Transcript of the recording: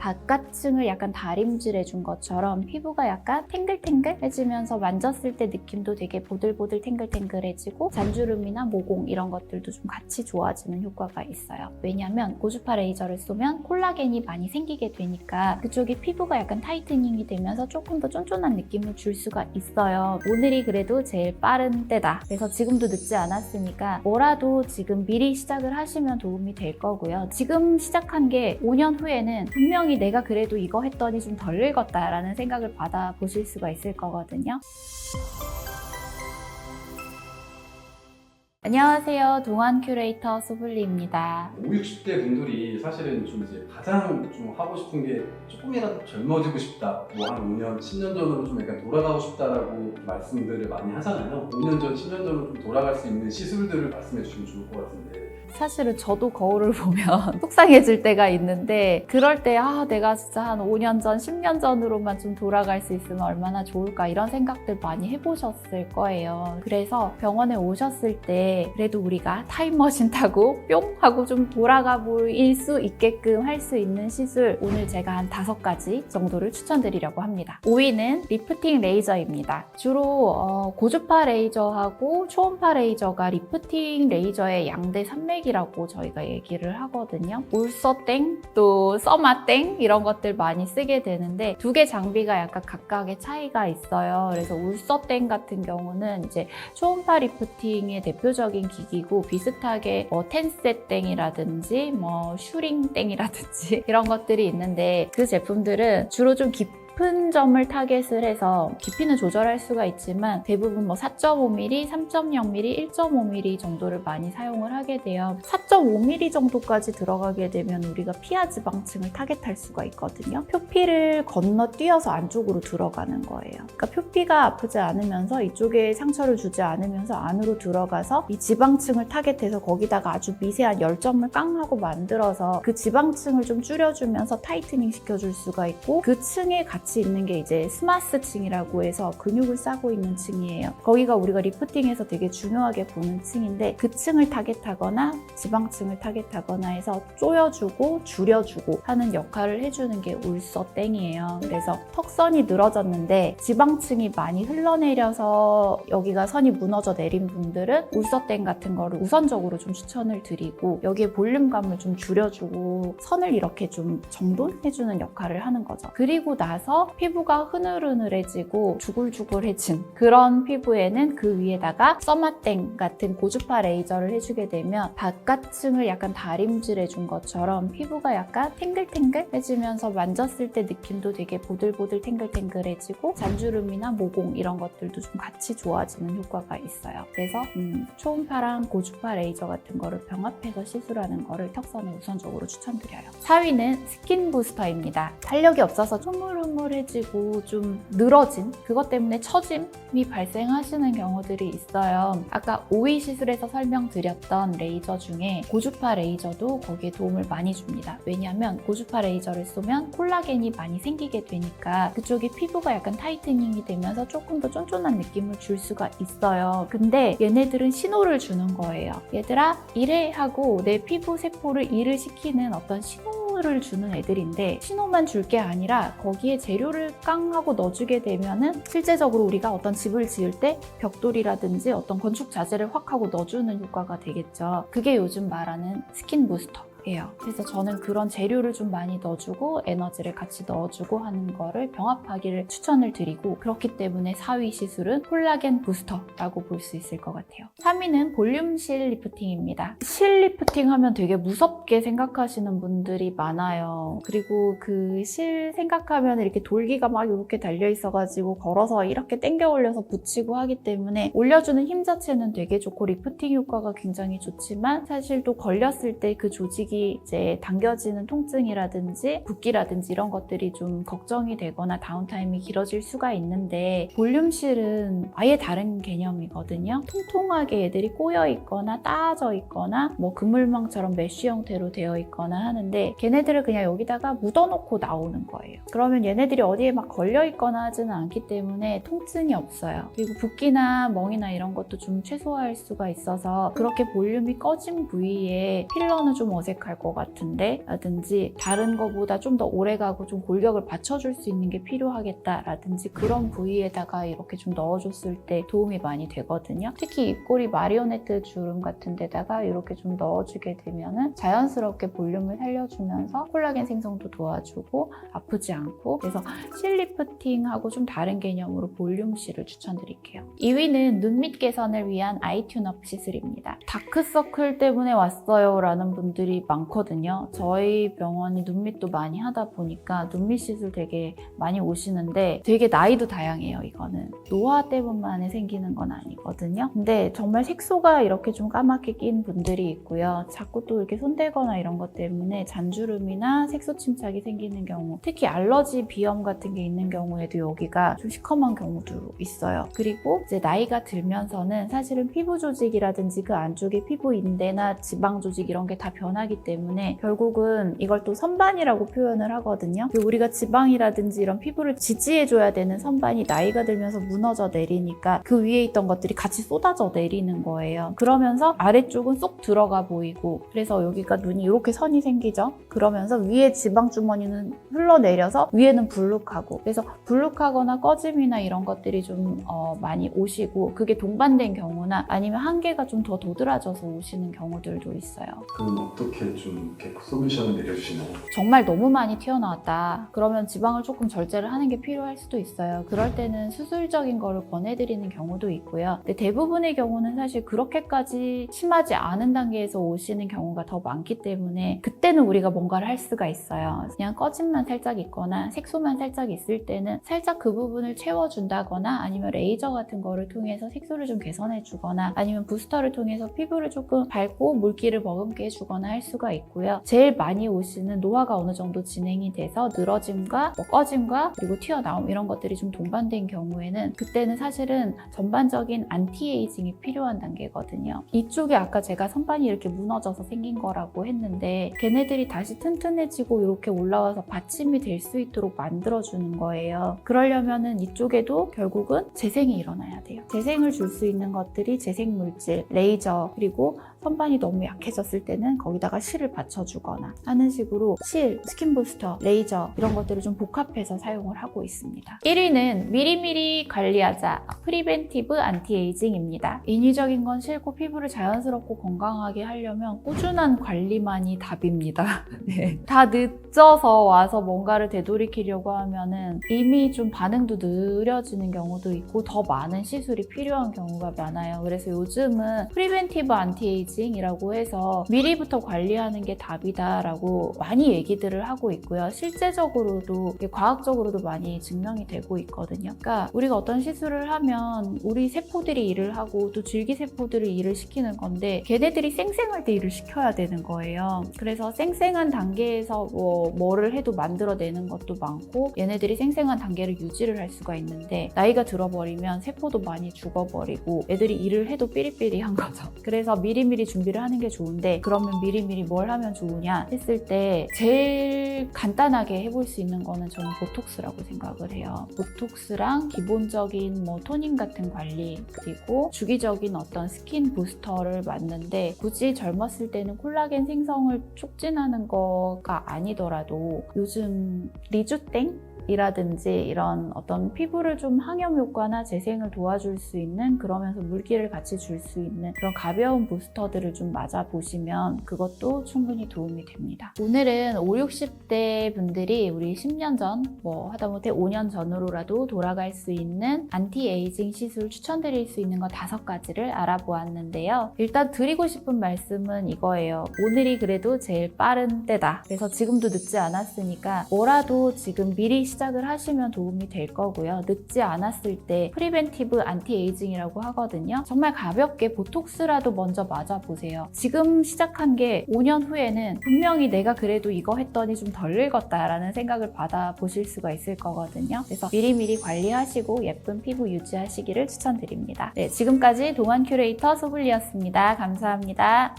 바깥층을 약간 다림질해 준 것처럼 피부가 약간 탱글탱글해지면서 만졌을 때 느낌도 되게 보들보들 탱글탱글해지고 잔주름이나 모공 이런 것들도 좀 같이 좋아지는 효과가 있어요. 왜냐하면 고주파 레이저를 쏘면 콜라겐이 많이 생기게 되니까 그쪽이 피부가 약간 타이트닝이 되면서 조금 더 쫀쫀한 느낌을 줄 수가 있어요. 오늘이 그래도 제일 빠른 때다. 그래서 지금도 늦지 않았으니까 뭐라도 지금 미리 시작을 하시면 도움이 될 거고요. 지금 시작한 게 5년 후에는 분명히 내가 그래도 이거 했더니 좀 덜 늙었다라는 생각을 받아보실 수가 있을 거거든요. 안녕하세요. 동안 큐레이터 수블리입니다. 50, 60대 분들이 사실은 좀 이제 가장 좀 하고 싶은 게 조금이라도 젊어지고 싶다. 뭐 한 5년, 10년 전으로 좀 약간 돌아가고 싶다라고 말씀들을 많이 하잖아요. 5년 전, 10년 전으로 좀 돌아갈 수 있는 시술들을 말씀해 주시면 좋을 것 같은데. 사실은 저도 거울을 보면 속상해질 때가 있는데 그럴 때 내가 진짜 한 5년 전, 10년 전으로만 좀 돌아갈 수 있으면 얼마나 좋을까 이런 생각들 많이 해보셨을 거예요. 그래서 병원에 오셨을 때 그래도 우리가 타임머신 타고 뿅 하고 좀 돌아가 보일 수 있게끔 할 수 있는 시술 오늘 제가 한 5가지 정도를 추천드리려고 합니다. 5위는 리프팅 레이저입니다. 주로 고주파 레이저하고 초음파 레이저가 리프팅 레이저의 양대 산맥이라고 저희가 얘기를 하거든요. 울서땡, 또 써마땡 이런 것들 많이 쓰게 되는데 두 개 장비가 약간 각각의 차이가 있어요. 그래서 울서땡 같은 경우는 이제 초음파 리프팅의 대표적인 기기고 비슷하게 텐세땡이라든지 슈링땡이라든지 이런 것들이 있는데 그 제품들은 주로 좀 깊은 점을 타겟을 해서 깊이는 조절할 수가 있지만 대부분 4.5mm, 3.0mm, 1.5mm 정도를 많이 사용을 하게 돼요. 4.5mm 정도까지 들어가게 되면 우리가 피하 지방층을 타겟할 수가 있거든요. 표피를 건너뛰어서 안쪽으로 들어가는 거예요. 그러니까 표피가 아프지 않으면서 이쪽에 상처를 주지 않으면서 안으로 들어가서 이 지방층을 타겟해서 거기다가 아주 미세한 열점을 깡 하고 만들어서 그 지방층을 좀 줄여주면서 타이트닝 시켜줄 수가 있고 그 층에 같이 있는 게 이제 스마스층이라고 해서 근육을 싸고 있는 층이에요. 거기가 우리가 리프팅에서 되게 중요하게 보는 층인데 그 층을 타겟하거나 지방층을 타겟하거나 해서 조여주고 줄여주고 하는 역할을 해주는 게 울서땡이에요. 그래서 턱선이 늘어졌는데 지방층이 많이 흘러내려서 여기가 선이 무너져 내린 분들은 울서땡 같은 거를 우선적으로 좀 추천을 드리고 여기에 볼륨감을 좀 줄여주고 선을 이렇게 좀 정돈해주는 역할을 하는 거죠. 그리고 나서 피부가 흐늘흐늘해지고 주글주글해진 그런 피부에는 그 위에다가 써마땡 같은 고주파 레이저를 해주게 되면 바깥층을 약간 다림질해 준 것처럼 피부가 약간 탱글탱글해지면서 만졌을 때 느낌도 되게 보들보들 탱글탱글해지고 잔주름이나 모공 이런 것들도 좀 같이 좋아지는 효과가 있어요. 그래서 초음파랑 고주파 레이저 같은 거를 병합해서 시술하는 거를 턱선에 우선적으로 추천드려요. 4위는 스킨 부스터입니다. 탄력이 없어서 흐물흐물해지고 좀 늘어진 그것 때문에 처짐이 발생하시는 경우들이 있어요. 아까 5위 시술에서 설명드렸던 레이저 중에 고주파 레이저도 거기에 도움을 많이 줍니다. 왜냐하면 고주파 레이저를 쏘면 콜라겐이 많이 생기게 되니까 그쪽이 피부가 약간 타이트닝이 되면서 조금 더 쫀쫀한 느낌을 줄 수가 있어요. 근데 얘네들은 신호를 주는 거예요. 얘들아 이래 하고 내 피부 세포를 일을 시키는 어떤 신호를 주는 애들인데 신호만 줄 게 아니라 거기에 재료를 깡 하고 넣어주게 되면은 실제적으로 우리가 어떤 집을 지을 때 벽돌이라든지 어떤 건축 자재를 확 하고 넣어주는 효과가 되겠죠. 그게 요즘 말하는 스킨 부스터. 그래서 저는 그런 재료를 좀 많이 넣어주고 에너지를 같이 넣어주고 하는 거를 병합하기를 추천을 드리고 그렇기 때문에 4위 시술은 콜라겐 부스터라고 볼 수 있을 것 같아요. 3위는 볼륨실 리프팅입니다. 실 리프팅 하면 되게 무섭게 생각하시는 분들이 많아요. 그리고 그 실 생각하면 이렇게 돌기가 막 이렇게 달려 있어가지고 걸어서 이렇게 당겨 올려서 붙이고 하기 때문에 올려주는 힘 자체는 되게 좋고 리프팅 효과가 굉장히 좋지만 사실 또 걸렸을 때 그 조직이 이제 당겨지는 통증이라든지 붓기라든지 이런 것들이 좀 걱정이 되거나 다운타임이 길어질 수가 있는데 볼륨실은 아예 다른 개념이거든요. 통통하게 애들이 꼬여 있거나 따져 있거나 그물망처럼 메쉬 형태로 되어 있거나 하는데 걔네들을 그냥 여기다가 묻어놓고 나오는 거예요. 그러면 얘네들이 어디에 막 걸려 있거나 하지는 않기 때문에 통증이 없어요. 그리고 붓기나 멍이나 이런 것도 좀 최소화할 수가 있어서 그렇게 볼륨이 꺼진 부위에 필러는 좀 어색하고 어색할 것 같은데 라든지 다른 거보다 좀 더 오래가고 좀 골격을 받쳐줄 수 있는 게 필요하겠다 라든지 그런 부위에다가 이렇게 좀 넣어줬을 때 도움이 많이 되거든요. 특히 입꼬리 마리오네트 주름 같은 데다가 이렇게 좀 넣어주게 되면은 자연스럽게 볼륨을 살려주면서 콜라겐 생성도 도와주고 아프지 않고, 그래서 실 리프팅하고 좀 다른 개념으로 볼륨실을 추천드릴게요. 2위는 눈밑 개선을 위한 아이 튠업 시술입니다. 다크서클 때문에 왔어요 라는 분들이 많거든요. 저희 병원이 눈밑도 많이 하다 보니까 눈밑 시술 되게 많이 오시는데 되게 나이도 다양해요. 이거는 노화 때문만 생기는 건 아니거든요. 근데 정말 색소가 이렇게 좀 까맣게 낀 분들이 있고요. 자꾸 또 이렇게 손대거나 이런 것 때문에 잔주름이나 색소 침착이 생기는 경우, 특히 알러지 비염 같은 게 있는 경우에도 여기가 좀 시커먼 경우도 있어요. 그리고 이제 나이가 들면서는 사실은 피부 조직이라든지 그 안쪽에 피부 인대나 지방 조직 이런 게 다 변하기 때문에 결국은 이걸 또 선반이라고 표현을 하거든요. 우리가 지방이라든지 이런 피부를 지지해줘야 되는 선반이 나이가 들면서 무너져 내리니까 그 위에 있던 것들이 같이 쏟아져 내리는 거예요. 그러면서 아래쪽은 쏙 들어가 보이고, 그래서 여기가 눈이 이렇게 선이 생기죠. 그러면서 위에 지방 주머니는 흘러내려서 위에는 불룩하고, 그래서 불룩하거나 꺼짐이나 이런 것들이 좀 많이 오시고, 그게 동반된 경우나 아니면 한 개가 좀 더 도드라져서 오시는 경우들도 있어요. 그럼 어떻게 좀 이렇게 솔루션을 내려주시나요? 정말 너무 많이 튀어나왔다. 그러면 지방을 조금 절제를 하는 게 필요할 수도 있어요. 그럴 때는 수술적인 거를 권해드리는 경우도 있고요. 근데 대부분의 경우는 사실 그렇게까지 심하지 않은 단계에서 오시는 경우가 더 많기 때문에 그때는 우리가 뭔가를 할 수가 있어요. 그냥 꺼짐만 살짝 있거나 색소만 살짝 있을 때는 살짝 그 부분을 채워준다거나 아니면 레이저 같은 거를 통해서 색소를 좀 개선해주거나 아니면 부스터를 통해서 피부를 조금 밟고 물기를 머금게 해주거나 할 수가 있고요. 제일 많이 오시는 노화가 어느 정도 진행이 돼서 늘어짐과 꺼짐과 그리고 튀어나옴 이런 것들이 좀 동반된 경우에는 그때는 사실은 전반적인 안티에이징이 필요한 단계거든요. 이쪽에 아까 제가 선반이 이렇게 무너져서 생긴 거라고 했는데 걔네들이 다시 튼튼해지고 이렇게 올라와서 받침이 될 수 있도록 만들어주는 거예요. 그러려면은 이쪽에도 결국은 재생이 일어나야 돼요. 재생을 줄 수 있는 것들이 재생물질, 레이저, 그리고 선반이 너무 약해졌을 때는 거기다가 실을 받쳐주거나 하는 식으로 실, 스킨 부스터, 레이저 이런 것들을 좀 복합해서 사용을 하고 있습니다. 1위는 미리미리 관리하자 프리벤티브 안티에이징입니다. 인위적인 건 싫고 피부를 자연스럽고 건강하게 하려면 꾸준한 관리만이 답입니다. 네. 다 늦어서 와서 뭔가를 되돌이키려고 하면은 이미 좀 반응도 느려지는 경우도 있고 더 많은 시술이 필요한 경우가 많아요. 그래서 요즘은 프리벤티브 안티에이징이라고 해서 미리부터 관리하는 게 답이다라고 많이 얘기들을 하고 있고요. 실제적으로도 과학적으로도 많이 증명이 되고 있거든요. 그러니까 우리가 어떤 시술을 하면 우리 세포들이 일을 하고 또 줄기세포들이 일을 시키는 건데 걔네들이 쌩쌩할 때 일을 시켜야 되는 거예요. 그래서 쌩쌩한 단계에서 뭐를 해도 만들어내는 것도 많고 얘네들이 쌩쌩한 단계를 유지를 할 수가 있는데 나이가 들어버리면 세포도 많이 죽어버리고 애들이 일을 해도 삐리삐리한 거죠. 그래서 미리미리 준비를 하는 게 좋은데 그러면 미리미리 뭘 하면 좋으냐 했을 때 제일 간단하게 해볼 수 있는 거는 저는 보톡스라고 생각을 해요. 보톡스랑 기본적인 토닝 같은 관리 그리고 주기적인 어떤 스킨 부스터를 맞는데 굳이 젊었을 때는 콜라겐 생성을 촉진하는 거가 아니더라도 요즘 리주땡? 이라든지 이런 어떤 피부를 좀 항염 효과나 재생을 도와줄 수 있는 그러면서 물기를 같이 줄 수 있는 그런 가벼운 부스터들을 좀 맞아보시면 그것도 충분히 도움이 됩니다. 오늘은 5, 60대 분들이 우리 10년 전 하다못해 5년 전으로라도 돌아갈 수 있는 안티에이징 시술 추천드릴 수 있는 거 5가지를 알아보았는데요. 일단 드리고 싶은 말씀은 이거예요. 오늘이 그래도 제일 빠른 때다. 그래서 지금도 늦지 않았으니까 뭐라도 지금 미리 시작을 하시면 도움이 될 거고요. 늦지 않았을 때 프리벤티브 안티에이징이라고 하거든요. 정말 가볍게 보톡스라도 먼저 맞아보세요. 지금 시작한 게 5년 후에는 분명히 내가 그래도 이거 했더니 좀 덜 늙었다라는 생각을 받아보실 수가 있을 거거든요. 그래서 미리미리 관리하시고 예쁜 피부 유지하시기를 추천드립니다. 네, 지금까지 동안 큐레이터 소블리였습니다. 감사합니다.